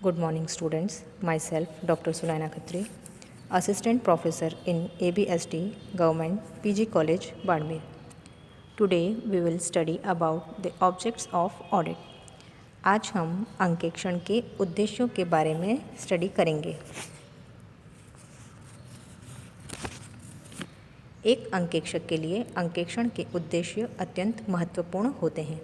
Good morning, students. Myself, Dr. Sulaina Khatri, Assistant Professor in ABSD Government PG College, Badmer. Today, we will study about the objects of audit. आज हम अंकेक्षण के उद्देश्यों के बारे में स्टडी करेंगे। एक अंकेक्षक के लिए अंकेक्षण के उद्देश्य अत्यंत महत्वपूर्ण होते हैं,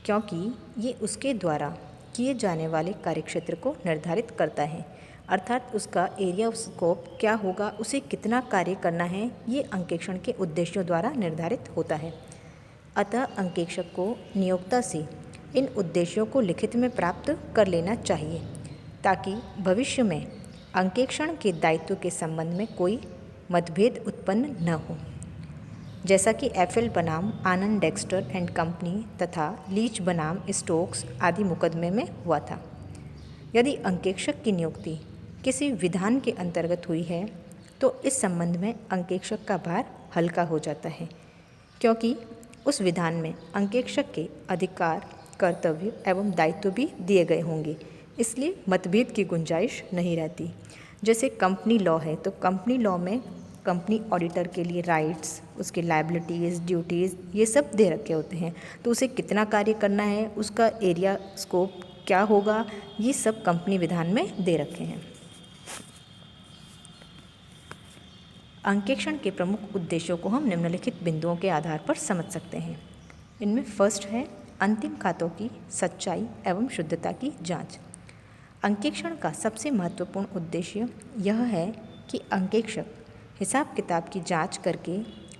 क्योंकि ये उसके द्वारा किए जाने वाले कार्यक्षेत्र को निर्धारित करता है, अर्थात उसका एरिया ऑफ स्कोप क्या होगा, उसे कितना कार्य करना है, ये अंकेक्षण के उद्देश्यों द्वारा निर्धारित होता है। अतः अंकेक्षक को नियोक्ता से इन उद्देश्यों को लिखित में प्राप्त कर लेना चाहिए, ताकि भविष्य में अंकेक्षण के दायित्व के संबंध में कोई मतभेद उत्पन्न न हो, जैसा कि एफएल बनाम आनंद डेक्स्टर एंड कंपनी तथा लीच बनाम स्टोक्स आदि मुकदमे में हुआ था। यदि अंकेक्षक की नियुक्ति किसी विधान के अंतर्गत हुई है तो इस संबंध में अंकेक्षक का भार हल्का हो जाता है, क्योंकि उस विधान में अंकेक्षक के अधिकार, कर्तव्य एवं दायित्व भी दिए गए होंगे, इसलिए मतभेद की गुंजाइश नहीं रहती। जैसे कंपनी लॉ है तो कंपनी लॉ में कंपनी ऑडिटर के लिए राइट्स, उसके लायबिलिटीज़, ड्यूटीज़ ये सब दे रखे होते हैं, तो उसे कितना कार्य करना है, उसका एरिया स्कोप क्या होगा, ये सब कंपनी विधान में दे रखे हैं। अंकेक्षण के प्रमुख उद्देश्यों को हम निम्नलिखित बिंदुओं के आधार पर समझ सकते हैं। इनमें फर्स्ट है अंतिम खातों की सच्चाई एवं शुद्धता की जांच। अंकेक्षण का सबसे महत्वपूर्ण उद्देश्य यह है कि अंकेक्षक हिसाब किताब की जांच करके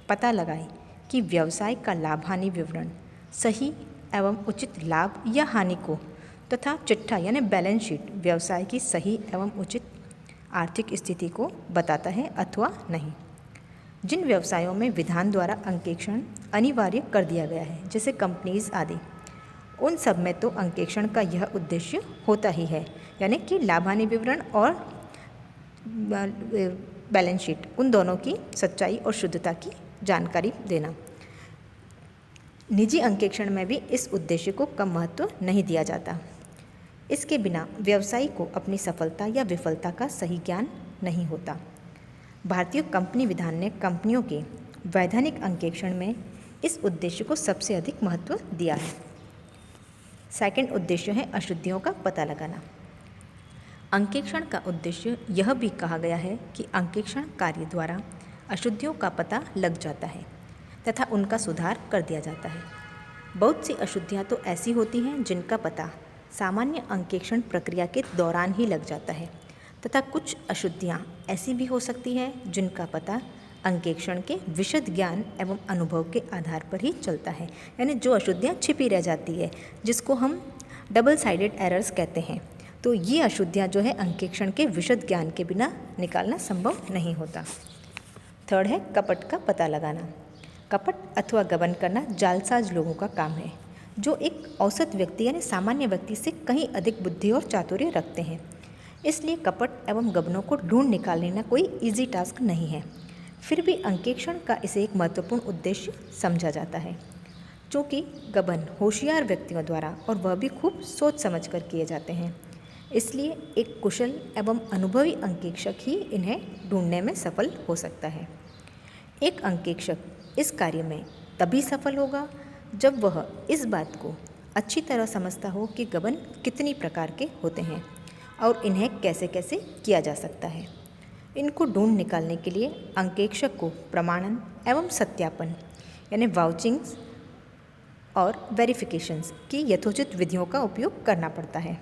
पता लगाए कि व्यवसाय का लाभ हानि विवरण सही एवं उचित लाभ या हानि को तथा चिट्ठा यानी बैलेंस शीट व्यवसाय की सही एवं उचित आर्थिक स्थिति को बताता है अथवा नहीं। जिन व्यवसायों में विधान द्वारा अंकेक्षण अनिवार्य कर दिया गया है, जैसे कंपनीज आदि, उन सब में तो अंकेक्षण का यह उद्देश्य होता ही है, यानी कि लाभ हानि विवरण और बैलेंस शीट उन दोनों की सच्चाई और शुद्धता की जानकारी देना। निजी अंकेक्षण में भी इस उद्देश्य को कम महत्व नहीं दिया जाता। इसके बिना व्यवसायी को अपनी सफलता या विफलता का सही ज्ञान नहीं होता। भारतीय कंपनी विधान ने कंपनियों के वैधानिक अंकेक्षण में इस उद्देश्य को सबसे अधिक महत्व दिया है। सेकंड उद्देश्य है अशुद्धियों का पता लगाना। अंकेक्षण का उद्देश्य यह भी कहा गया है कि अंकेक्षण कार्य द्वारा अशुद्धियों का पता लग जाता है तथा उनका सुधार कर दिया जाता है। बहुत सी अशुद्धियाँ तो ऐसी होती हैं जिनका पता सामान्य अंकेक्षण प्रक्रिया के दौरान ही लग जाता है, तथा कुछ अशुद्धियाँ ऐसी भी हो सकती हैं जिनका पता अंकेक्षण के विशद ज्ञान एवं अनुभव के आधार पर ही चलता है, यानी जो अशुद्धियाँ छिपी रह जाती है, जिसको हम डबल साइडेड एरर्स कहते हैं। तो ये अशुद्धियाँ जो है अंकेक्षण के विशद ज्ञान के बिना निकालना संभव नहीं होता। थर्ड है कपट का पता लगाना। कपट अथवा गबन करना जालसाज लोगों का काम है, जो एक औसत व्यक्ति यानी सामान्य व्यक्ति से कहीं अधिक बुद्धि और चातुर्य रखते हैं। इसलिए कपट एवं गबनों को ढूंढ निकाल लेना कोई इजी टास्क नहीं है। फिर भी अंकेक्षण का इसे एक महत्वपूर्ण उद्देश्य समझा जाता है, चूँकि गबन होशियार व्यक्तियों द्वारा और वह भी खूब सोच समझ कर किए जाते हैं, इसलिए एक कुशल एवं अनुभवी अंकेक्षक ही इन्हें ढूंढने में सफल हो सकता है। एक अंकेक्षक इस कार्य में तभी सफल होगा जब वह इस बात को अच्छी तरह समझता हो कि गबन कितनी प्रकार के होते हैं और इन्हें कैसे कैसे किया जा सकता है। इनको ढूंढ निकालने के लिए अंकेक्षक को प्रमाणन एवं सत्यापन यानी वाउचिंग्स और वेरिफिकेशंस की यथोचित विधियों का उपयोग करना पड़ता है।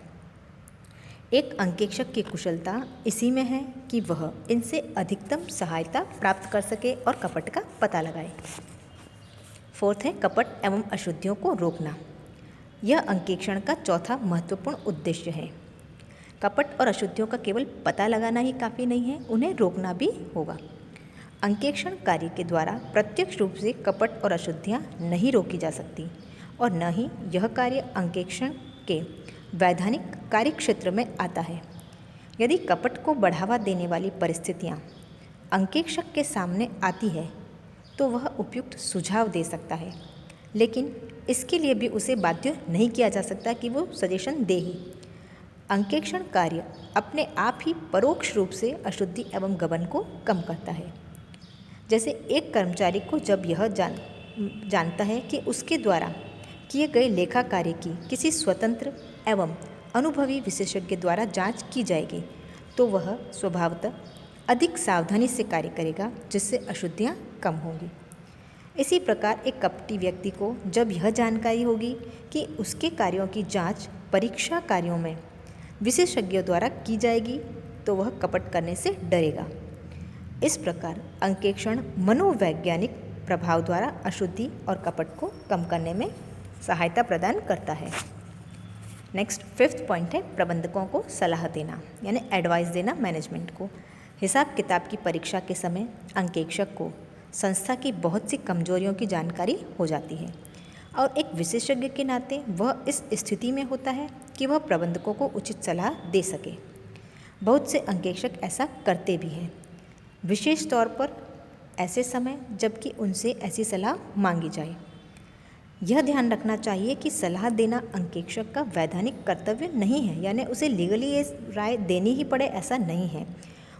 एक अंकेक्षक की कुशलता इसी में है कि वह इनसे अधिकतम सहायता प्राप्त कर सके और कपट का पता लगाए। फोर्थ है कपट एवं अशुद्धियों को रोकना। यह अंकेक्षण का चौथा महत्वपूर्ण उद्देश्य है। कपट और अशुद्धियों का केवल पता लगाना ही काफ़ी नहीं है, उन्हें रोकना भी होगा। अंकेक्षण कार्य के द्वारा प्रत्यक्ष रूप से कपट और अशुद्धियाँ नहीं रोकी जा सकती और न ही यह कार्य अंकेक्षण के वैधानिक कार्यक्षेत्र में आता है। यदि कपट को बढ़ावा देने वाली परिस्थितियाँ अंकेक्षक के सामने आती है तो वह उपयुक्त सुझाव दे सकता है, लेकिन इसके लिए भी उसे बाध्य नहीं किया जा सकता कि वो सजेशन दे ही। अंकेक्षण कार्य अपने आप ही परोक्ष रूप से अशुद्धि एवं गबन को कम करता है। जैसे एक कर्मचारी को जब यह जानता है कि उसके द्वारा किए गए लेखा कार्य की किसी स्वतंत्र एवं अनुभवी विशेषज्ञ द्वारा जांच की जाएगी, तो वह स्वभावतः अधिक सावधानी से कार्य करेगा, जिससे अशुद्धियाँ कम होंगी। इसी प्रकार एक कपटी व्यक्ति को जब यह जानकारी होगी कि उसके कार्यों की जांच परीक्षा कार्यों में विशेषज्ञों द्वारा की जाएगी, तो वह कपट करने से डरेगा। इस प्रकार अंकेक्षण मनोवैज्ञानिक प्रभाव द्वारा अशुद्धि और कपट को कम करने में सहायता प्रदान करता है। नेक्स्ट 5th पॉइंट है प्रबंधकों को सलाह देना, यानी एडवाइस देना मैनेजमेंट को। हिसाब किताब की परीक्षा के समय अंकेक्षक को संस्था की बहुत सी कमजोरियों की जानकारी हो जाती है और एक विशेषज्ञ के नाते वह इस स्थिति में होता है कि वह प्रबंधकों को उचित सलाह दे सके। बहुत से अंकेक्षक ऐसा करते भी हैं, विशेष तौर पर ऐसे समय जबकि उनसे ऐसी सलाह मांगी जाए। यह ध्यान रखना चाहिए कि सलाह देना अंकेक्षक का वैधानिक कर्तव्य नहीं है, यानी उसे लीगली ये राय देनी ही पड़े ऐसा नहीं है,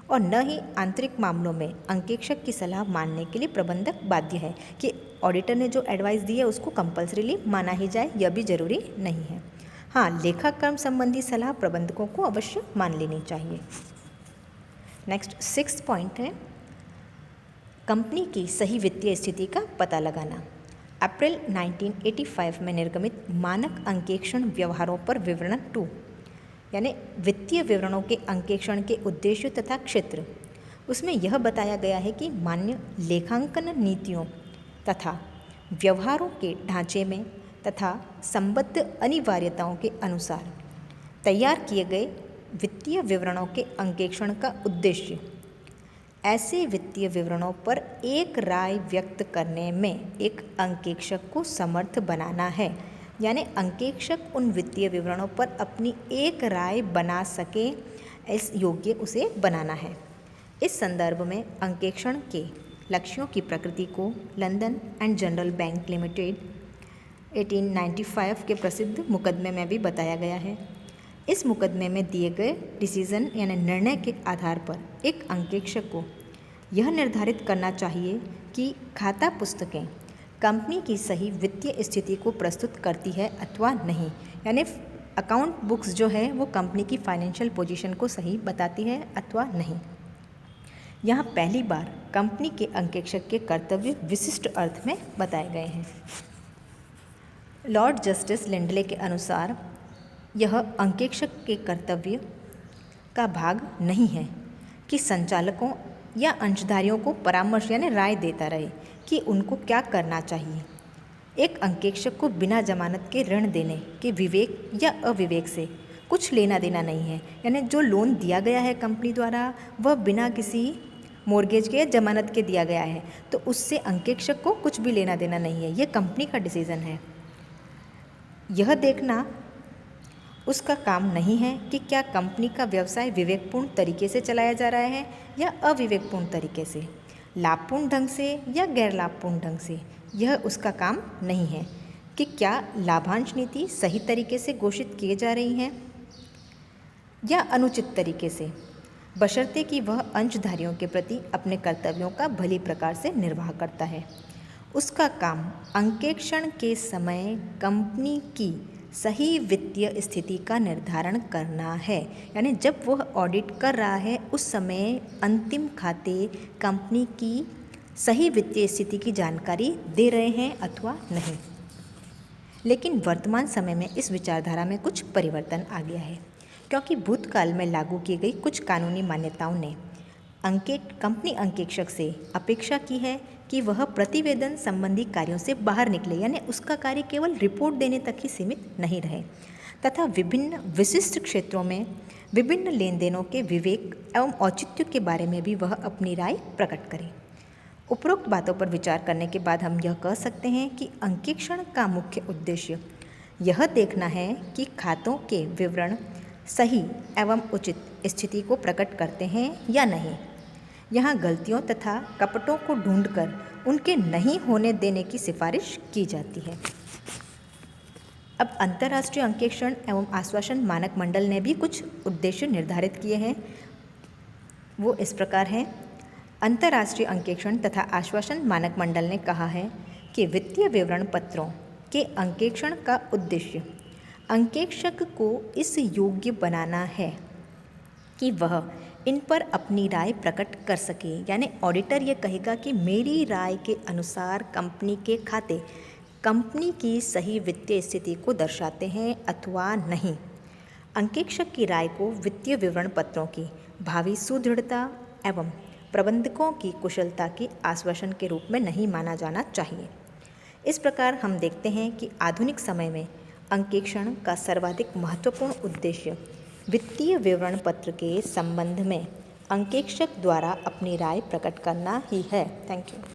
और न ही आंतरिक मामलों में अंकेक्षक की सलाह मानने के लिए प्रबंधक बाध्य है कि ऑडिटर ने जो एडवाइस दी है उसको कंपल्सरीली माना ही जाए, यह भी जरूरी नहीं है। हाँ, लेखाकर्म संबंधी सलाह प्रबंधकों को अवश्य मान लेनी चाहिए। नेक्स्ट 6th पॉइंट है कंपनी की सही वित्तीय स्थिति का पता लगाना। अप्रैल 1985 में निर्गमित मानक अंकेक्षण व्यवहारों पर विवरण 2, यानी वित्तीय विवरणों के अंकेक्षण के उद्देश्य तथा क्षेत्र, उसमें यह बताया गया है कि मान्य लेखांकन नीतियों तथा व्यवहारों के ढांचे में तथा संबद्ध अनिवार्यताओं के अनुसार तैयार किए गए वित्तीय विवरणों के अंकेक्षण का उद्देश्य ऐसे वित्तीय विवरणों पर एक राय व्यक्त करने में एक अंकेक्षक को समर्थ बनाना है, यानी अंकेक्षक उन वित्तीय विवरणों पर अपनी एक राय बना सके इस योग्य उसे बनाना है। इस संदर्भ में अंकेक्षण के लक्ष्यों की प्रकृति को London and general bank limited 1895 के प्रसिद्ध मुकदमे में भी बताया गया है। इस मुकदमे में दिए गए डिसीजन यानी निर्णय के आधार पर एक अंकेक्षक को यह निर्धारित करना चाहिए कि खाता पुस्तकें कंपनी की सही वित्तीय स्थिति को प्रस्तुत करती है अथवा नहीं, यानी अकाउंट बुक्स जो है वो कंपनी की फाइनेंशियल पोजीशन को सही बताती है अथवा नहीं। यहाँ पहली बार कंपनी के अंकेक्षक के कर्तव्य विशिष्ट अर्थ में बताए गए हैं। लॉर्ड जस्टिस लिंडले के अनुसार यह अंकेक्षक के कर्तव्य का भाग नहीं है कि संचालकों या अंशधारियों को परामर्श यानी राय देता रहे कि उनको क्या करना चाहिए। एक अंकेक्षक को बिना जमानत के ऋण देने के विवेक या अविवेक से कुछ लेना देना नहीं है, यानी जो लोन दिया गया है कंपनी द्वारा वह बिना किसी मॉर्गेज के या जमानत के दिया गया है, तो उससे अंकेक्षक को कुछ भी लेना देना नहीं है। यह कंपनी का डिसीजन है। यह देखना उसका काम नहीं है कि क्या कंपनी का व्यवसाय विवेकपूर्ण तरीके से चलाया जा रहा है या अविवेकपूर्ण तरीके से, लाभपूर्ण ढंग से या गैर लाभपूर्ण ढंग से। यह उसका काम नहीं है कि क्या लाभांश नीति सही तरीके से घोषित किए जा रही हैं या अनुचित तरीके से, बशर्ते कि वह अंशधारियों के प्रति अपने कर्तव्यों का भली प्रकार से निर्वाह करता है। उसका काम अंकेक्षण के समय कंपनी की सही वित्तीय स्थिति का निर्धारण करना है, यानी जब वह ऑडिट कर रहा है उस समय अंतिम खाते कंपनी की सही वित्तीय स्थिति की जानकारी दे रहे हैं अथवा नहीं। लेकिन वर्तमान समय में इस विचारधारा में कुछ परिवर्तन आ गया है, क्योंकि भूतकाल में लागू की गई कुछ कानूनी मान्यताओं ने कंपनी अंकेक्षक से अपेक्षा की है कि वह प्रतिवेदन संबंधी कार्यों से बाहर निकले, यानी उसका कार्य केवल रिपोर्ट देने तक ही सीमित नहीं रहे, तथा विभिन्न विशिष्ट क्षेत्रों में विभिन्न लेन देनों के विवेक एवं औचित्य के बारे में भी वह अपनी राय प्रकट करे। उपरोक्त बातों पर विचार करने के बाद हम यह कह सकते हैं कि अंकेक्षण का मुख्य उद्देश्य यह देखना है कि खातों के विवरण सही एवं उचित स्थिति को प्रकट करते हैं या नहीं। यहाँ गलतियों तथा कपटों को ढूंढकर उनके नहीं होने देने की सिफारिश की जाती है। अब अंतर्राष्ट्रीय अंकेक्षण एवं आश्वासन मानक मंडल ने भी कुछ उद्देश्य निर्धारित किए हैं। वो इस प्रकार हैं। अंतर्राष्ट्रीय अंकेक्षण तथा आश्वासन मानक मंडल ने कहा है कि वित्तीय विवरण पत्रों के अंकेक्षण का उद्देश्य अंकेक्षक को इस योग्य बनाना है कि वह इन पर अपनी राय प्रकट कर सके। यानी ऑडिटर ये कहेगा कि मेरी राय के अनुसार कंपनी के खाते कंपनी की सही वित्तीय स्थिति को दर्शाते हैं अथवा नहीं। अंकेक्षक की राय को वित्तीय विवरण पत्रों की भावी सुदृढ़ता एवं प्रबंधकों की कुशलता के आश्वासन के रूप में नहीं माना जाना चाहिए। इस प्रकार हम देखते हैं कि आधुनिक समय में अंकेक्षण का सर्वाधिक महत्वपूर्ण उद्देश्य वित्तीय विवरण पत्र के संबंध में अंकेक्षक द्वारा अपनी राय प्रकट करना ही है। Thank you.